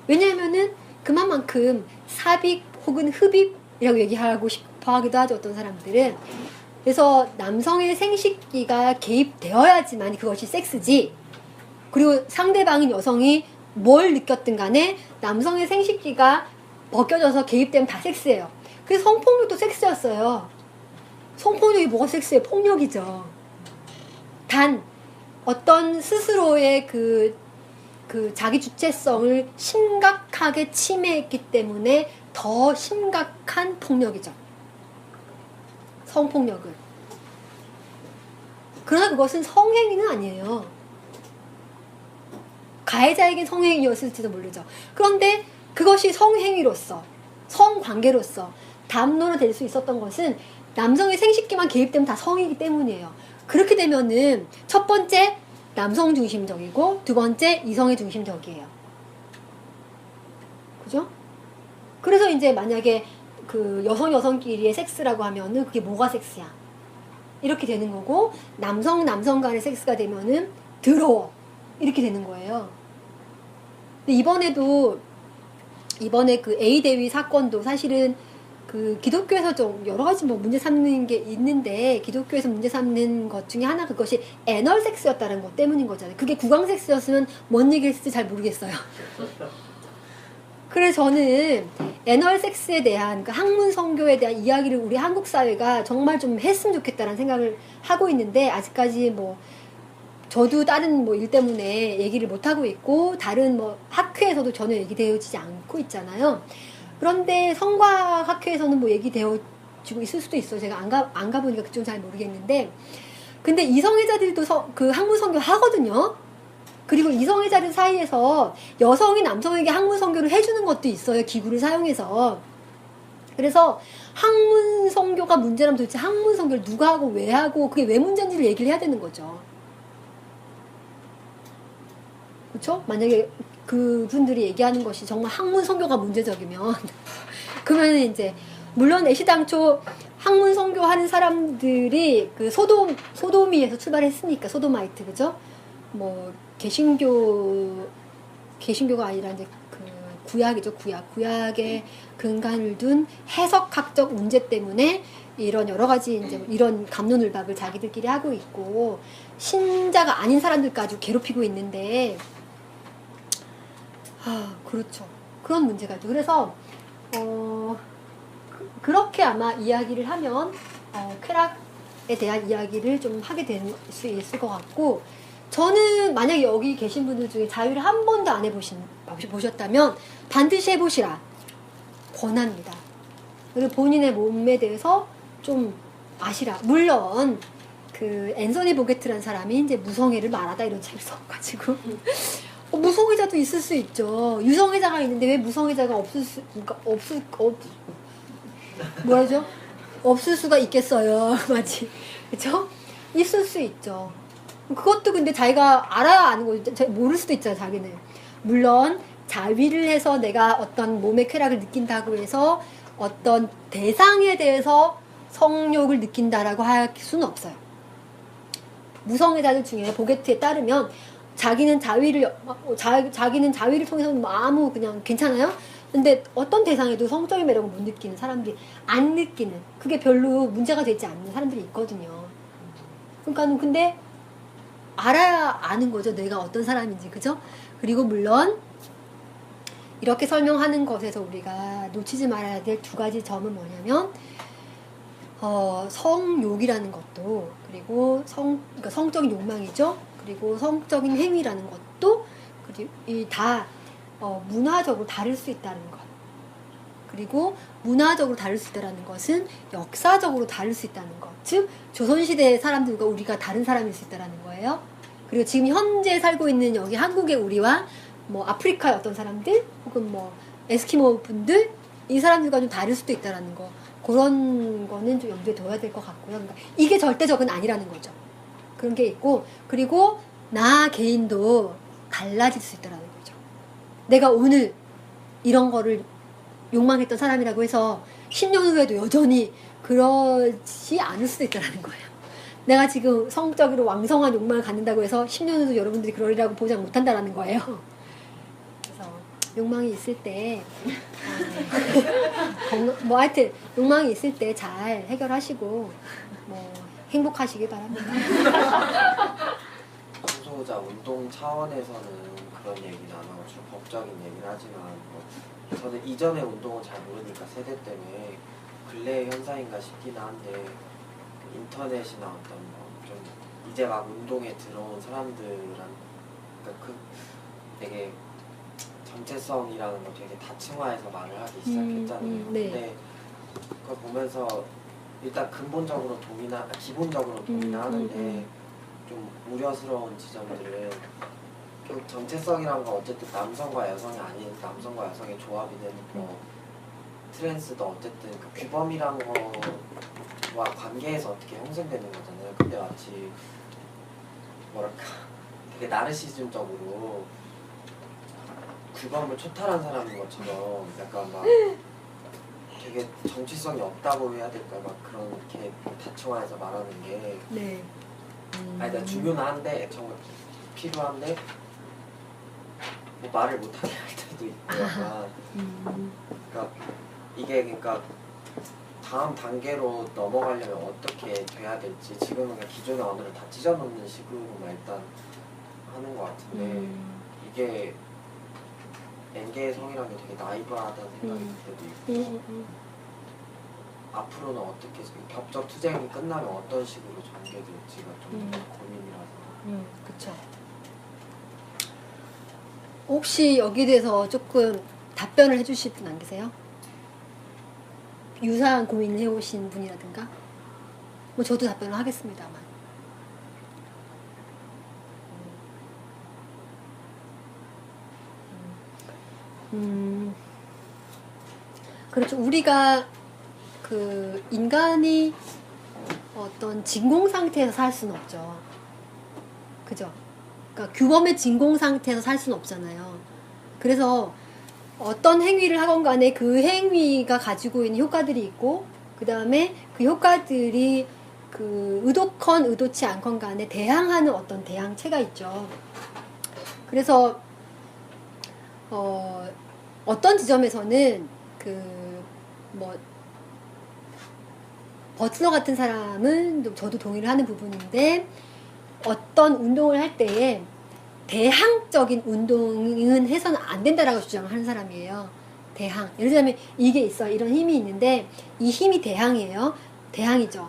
A: 왜냐하면은 그만큼 삽입 혹은 흡입이라고 얘기하고 싶어 하기도 하죠. 어떤 사람들은. 그래서 남성의 생식기가 개입되어야지만 그것이 섹스지. 그리고 상대방인 여성이 뭘 느꼈든 간에 남성의 생식기가 벗겨져서 개입되면 다 섹스예요. 그래서 성폭력도 섹스였어요. 성폭력이 뭐가 섹스예요? 폭력이죠. 단 어떤 스스로의 그 자기 주체성을 심각하게 침해했기 때문에 더 심각한 폭력이죠. 성폭력을. 그러나 그것은 성행위는 아니에요. 가해자에겐 성행위였을지도 모르죠. 그런데 그것이 성행위로서, 성관계로서 담론이 될 수 있었던 것은 남성의 생식기만 개입되면 다 성이기 때문이에요. 그렇게 되면은 첫 번째 남성 중심적이고 두 번째 이성의 중심적이에요. 그죠? 그래서 이제 만약에 그 여성끼리의 섹스라고 하면은 그게 뭐가 섹스야? 이렇게 되는 거고, 남성 간의 섹스가 되면은 더러워. 이렇게 되는 거예요. 근데 이번에 그 A 대위 사건도 사실은 그 기독교에서 좀 여러 가지 뭐 문제 삼는 게 있는데, 기독교에서 문제 삼는 것 중에 하나, 그것이 애널 섹스였다는 것 때문인 거잖아요. 그게 구강 섹스였으면 뭔 얘기했을지 잘 모르겠어요. 그래서 저는 애널 섹스에 대한, 그 학문 성교에 대한 이야기를 우리 한국 사회가 정말 좀 했으면 좋겠다는 생각을 하고 있는데, 아직까지 뭐 저도 다른 뭐 일 때문에 얘기를 못 하고 있고, 다른 뭐 학회에서도 전혀 얘기되어지지 않고 있잖아요. 그런데 성과학 학회에서는 뭐 얘기되어지고 있을 수도 있어요. 제가 안 가보니까 그쪽은 잘 모르겠는데, 근데 이성애자들도 그 학문 성교 하거든요. 그리고 이성애자들 사이에서 여성이 남성에게 학문 성교를 해주는 것도 있어요. 기구를 사용해서. 그래서 학문 성교가 문제라면 도대체 학문 성교를 누가 하고 왜 하고 그게 왜 문제인지를 얘기를 해야 되는 거죠. 그렇죠? 만약에 그분들이 얘기하는 것이 정말 학문 성교가 문제적이면 그러면 이제 물론 애시당초 학문 성교하는 사람들이 그 소도미에서 출발했으니까, 소도마이트, 그죠? 뭐 개신교가 아니라 이제 그 구약이죠. 구약에 근간을 둔 해석학적 문제 때문에 이런 여러 가지 이제 이런 갑론을박을 자기들끼리 하고 있고, 신자가 아닌 사람들까지 괴롭히고 있는데, 그렇죠. 그런 문제가 있죠. 그래서 그렇게 아마 이야기를 하면 쾌락에 대한 이야기를 좀 하게 될 수 있을 것 같고, 저는 만약에 여기 계신 분들 중에 자유를 한 번도 안 해보셨다면 반드시 해보시라 권합니다. 그리고 본인의 몸에 대해서 좀 아시라. 물론 그 앤서니 보게트라는 사람이 이제 무성애를 말하다 이런 책을 써가지고 무성애자도 있을 수 있죠. 유성애자가 있는데 왜 무성애자가 없을 수가 있겠어요. 맞지? 그쵸? 있을 수 있죠. 그것도 근데 자기가 알아야 아는 거죠. 모를 수도 있잖아요, 자기는. 물론 자위를 해서 내가 어떤 몸의 쾌락을 느낀다고 해서 어떤 대상에 대해서 성욕을 느낀다라고 할 수는 없어요. 무성애자들 중에 보게트에 따르면 자기는 자위를 통해서 아무 그냥 괜찮아요? 근데 어떤 대상에도 성적인 매력을 못 느끼는 사람들이, 안 느끼는, 그게 별로 문제가 되지 않는 사람들이 있거든요. 그러니까는 근데 알아야 아는 거죠. 내가 어떤 사람인지. 그죠? 그리고 물론 이렇게 설명하는 것에서 우리가 놓치지 말아야 될 두 가지 점은 뭐냐면, 성욕이라는 것도, 그리고 그러니까 성적인 욕망이죠. 그리고 성적인 행위라는 것도, 그리고 다 문화적으로 다를 수 있다는 것. 그리고 문화적으로 다를 수 있다는 것은 역사적으로 다를 수 있다는 것. 즉 조선시대 사람들과 우리가 다른 사람일 수 있다는 거예요. 그리고 지금 현재 살고 있는 여기 한국의 우리와 뭐 아프리카의 어떤 사람들 혹은 뭐 에스키모 분들, 이 사람들과 좀 다를 수도 있다는 거. 그런 거는 좀 염두에 둬야 될 것 같고요. 그러니까 이게 절대적은 아니라는 거죠. 그런 게 있고, 그리고 나 개인도 달라질 수 있다는 거죠. 내가 오늘 이런 거를 욕망했던 사람이라고 해서 10년 후에도 여전히 그러지 않을 수도 있다는 거예요. 내가 지금 성적으로 왕성한 욕망을 갖는다고 해서 10년 후에도 여러분들이 그러리라고 보장 못한다는 거예요. 그래서 욕망이 있을 때 뭐 하여튼 욕망이 있을 때 잘 해결하시고 뭐 행복하시길 바랍니다.
D: 소소자 운동 차원에서는 그런 얘기는 안 하고 좀 법적인 얘기를 하지만, 뭐 저는 이전의 운동을 잘 모르니까 세대 때문에 근래의 현상인가 싶기는 한데, 인터넷이나 어떤 좀 이제 막 운동에 들어온 사람들한, 그러니까 그 되게 정체성이라는 거 되게 다층화해서 말을 하기 시작했잖아요.
A: 네.
D: 근데 그걸 보면서 일단 기본적으로 동의는 하는데 좀 우려스러운 지점들은, 그 정체성이란 건 어쨌든 남성과 여성이 아닌 남성과 여성의 조합이 되는 거, 트랜스도 어쨌든 그 규범이란 거와 관계에서 어떻게 형성되는 거잖아요. 근데 마치 뭐랄까 되게 나르시즘적으로 규범을 초탈한 사람인 것처럼 약간 막 되게 정치성이 없다고 해야 될까 막 그렇게 다층화해서 말하는 게
A: 네.
D: 아니 나 중요는 한데 정말 필요한데 뭐 말을 못하게 할 때도 있고 약간 그러니까 이게 그러니까 다음 단계로 넘어가려면 어떻게 돼야 될지 지금은 그냥 기존의 언어를 다 찢어놓는 식으로만 일단 하는 것 같은데 이게 N개의 성이라는 게 되게 나이브하다는 생각이 들 때도 있고 앞으로는 어떻게 겹적 투쟁이 끝나면 어떤 식으로 전개될지가 좀 고민이라서
A: 그쵸. 혹시 여기에 대해서 조금 답변을 해주실 분 안 계세요? 유사한 고민을 해오신 분이라든가? 뭐 저도 답변을 하겠습니다만. 그렇죠. 우리가 그 인간이 어떤 진공 상태에서 살 수는 없죠. 그죠? 그러니까 규범의 진공 상태에서 살 수는 없잖아요. 그래서 어떤 행위를 하건 간에 그 행위가 가지고 있는 효과들이 있고, 그 다음에 그 효과들이 그 의도건 의도치 않건 간에 대항하는 어떤 대항체가 있죠. 그래서 어떤 지점에서는 버틀러 같은 사람은 저도 동의를 하는 부분인데, 어떤 운동을 할 때에 대항적인 운동은 해서는 안 된다라고 주장을 하는 사람이에요. 대항. 예를 들면 이게 있어. 이런 힘이 있는데 이 힘이 대항이에요. 대항이죠.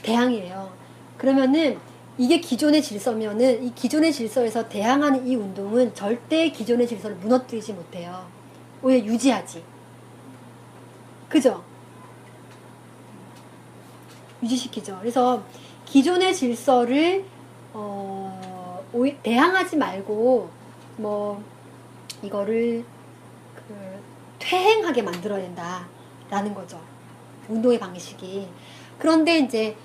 A: 대항이에요. 그러면은 이게 기존의 질서면은 이 기존의 질서에서 대항하는 이 운동은 절대 기존의 질서를 무너뜨리지 못해요. 오히려 유지하지. 그죠? 유지시키죠. 그래서 기존의 질서를 대항하지 말고 이거를 퇴행하게 만들어야 된다라는 거죠. 운동의 방식이. 그런데 이제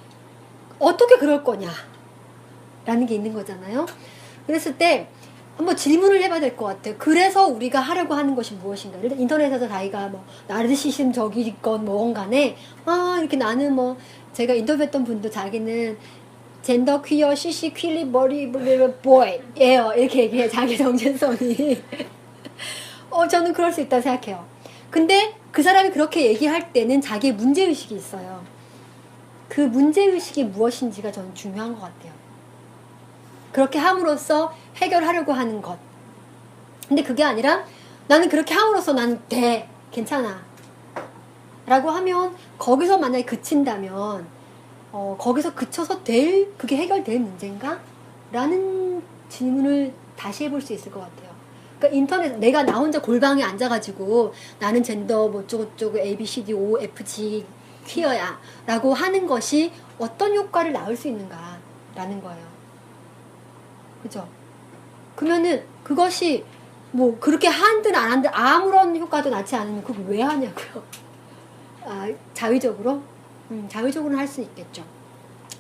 A: 어떻게 그럴 거냐라는 게 있는 거잖아요. 그랬을 때 한번 질문을 해봐야 될 것 같아요. 그래서 우리가 하려고 하는 것이 무엇인가. 일단 인터넷에서 자기가 나르시시즘적이건 뭐건 간에 이렇게 나는 제가 인터뷰했던 분도 자기는 젠더 퀴어 시시 퀴리 머리 보이예요. 이렇게 얘기해. 자기 정체성이. 저는 그럴 수 있다고 생각해요. 근데 그 사람이 그렇게 얘기할 때는 자기의 문제의식이 있어요. 그 문제의식이 무엇인지가 저는 중요한 것 같아요. 그렇게 함으로써 해결하려고 하는 것. 근데 그게 아니라 나는 그렇게 함으로써 나는 괜찮아 라고 하면 거기서 만약에 그친다면 거기서 그쳐서 그게 해결될 문제인가? 라는 질문을 다시 해볼 수 있을 것 같아요. 그러니까 인터넷 내가 나 혼자 골방에 앉아가지고 나는 젠더 어쩌고저쩌고 A, B, C, D, O, F, G 퀴어야 라고 하는 것이 어떤 효과를 낳을 수 있는가 라는 거예요. 그죠? 그러면은 그것이 그렇게 한들 안 한들 아무런 효과도 낳지 않으면 그걸 왜 하냐고요. 자위적으로? 자위적으로는 할 수 있겠죠.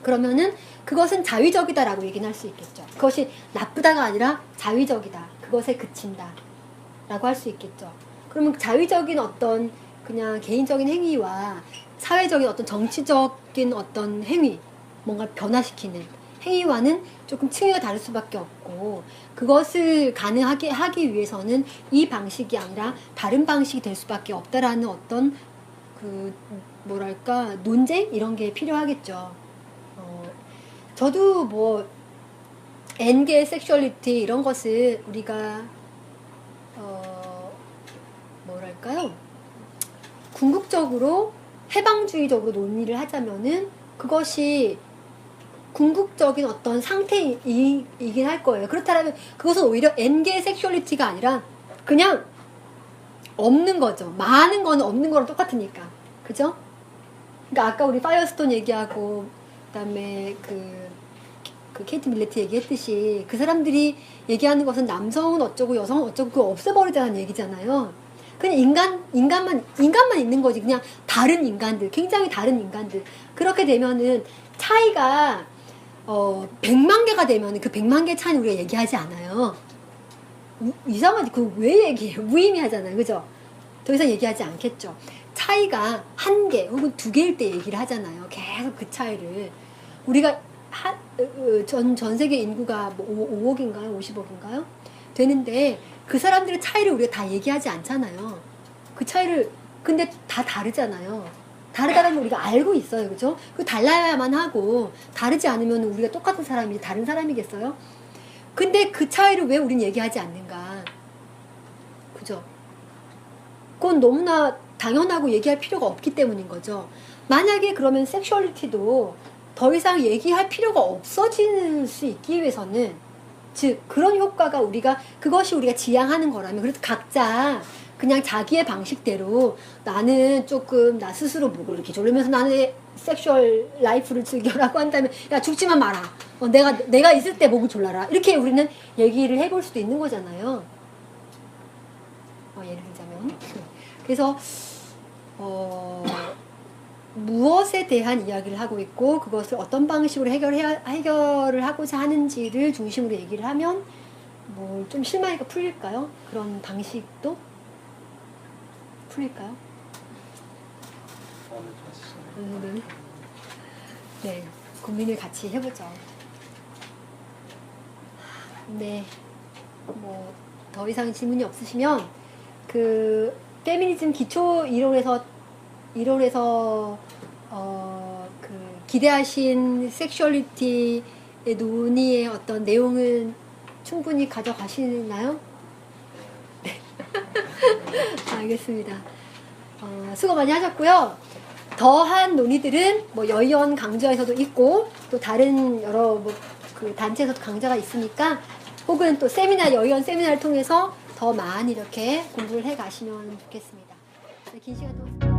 A: 그러면은 그것은 자위적이다라고 얘기는 할 수 있겠죠. 그것이 나쁘다가 아니라 자위적이다. 그것에 그친다. 라고 할 수 있겠죠. 그러면 자위적인 어떤 그냥 개인적인 행위와 사회적인 어떤 정치적인 어떤 행위, 뭔가 변화시키는 행위와는 조금 층위가 다를 수밖에 없고, 그것을 가능하게 하기 위해서는 이 방식이 아니라 다른 방식이 될 수밖에 없다라는 어떤 논쟁? 이런 게 필요하겠죠. 저도 N개 섹슈얼리티 이런 것을 우리가 궁극적으로 해방주의적으로 논의를 하자면은 그것이 궁극적인 어떤 상태이긴 할 거예요. 그렇다면 그것은 오히려 N개의 섹슈얼리티가 아니라 그냥 없는 거죠. 많은 거는 없는 거랑 똑같으니까. 그죠? 그러니까 아까 우리 파이어스톤 얘기하고 그다음에 그 케이트 밀레트 얘기했듯이 그 사람들이 얘기하는 것은 남성은 어쩌고 여성은 어쩌고 그거 없애버리자는 얘기잖아요. 그냥 인간만 있는 거지. 그냥 다른 인간들, 굉장히 다른 인간들. 그렇게 되면은 차이가 100만 개가 되면 그 100만 개 차이는 우리가 얘기하지 않아요. 이상하지. 그거 왜 얘기해요? 무의미하잖아요. 그죠? 더 이상 얘기하지 않겠죠. 차이가 1개 혹은 2개일 때 얘기를 하잖아요. 계속 그 차이를. 우리가 전 세계 인구가 뭐 5억인가요? 50억인가요? 되는데 그 사람들의 차이를 우리가 다 얘기하지 않잖아요. 그 차이를 근데 다 다르잖아요. 다르다는 걸 우리가 알고 있어요. 그죠? 그 달라야만 하고 다르지 않으면 우리가 똑같은 사람이 다른 사람이겠어요? 근데 그 차이를 왜 우린 얘기하지 않는가? 그죠? 그건 너무나 당연하고 얘기할 필요가 없기 때문인 거죠. 만약에 그러면 섹슈얼리티도 더 이상 얘기할 필요가 없어질 수 있기 위해서는 즉 그런 효과가 그것이 우리가 지향하는 거라면 그래도 각자 그냥 자기의 방식대로 나는 조금 나 스스로 목을 이렇게 조르면서 나는 섹슈얼 라이프를 즐겨라고 한다면 야 죽지만 마라. 내가 있을 때 목을 졸라라. 이렇게 우리는 얘기를 해볼 수도 있는 거잖아요. 예를 들자면 그래서 무엇에 대한 이야기를 하고 있고 그것을 어떤 방식으로 해결을 하고자 하는지를 중심으로 얘기를 하면 뭐 좀 실마리가 풀릴까요? 그런 방식도 풀릴까요? 네, 고민을 같이 해보죠. 네, 뭐 더 이상 질문이 없으시면 그 페미니즘 기초 이론에서 그 기대하신 섹슈얼리티의 논의의 어떤 내용은 충분히 가져가시나요? 네. 알겠습니다. 수고 많이 하셨고요. 더한 논의들은 뭐 여의원 강좌에서도 있고 또 다른 여러 그 단체에서도 강좌가 있으니까 혹은 또 여의원 세미나를 통해서 더 많이 이렇게 공부를 해 가시면 좋겠습니다. 네, 긴 시간 동안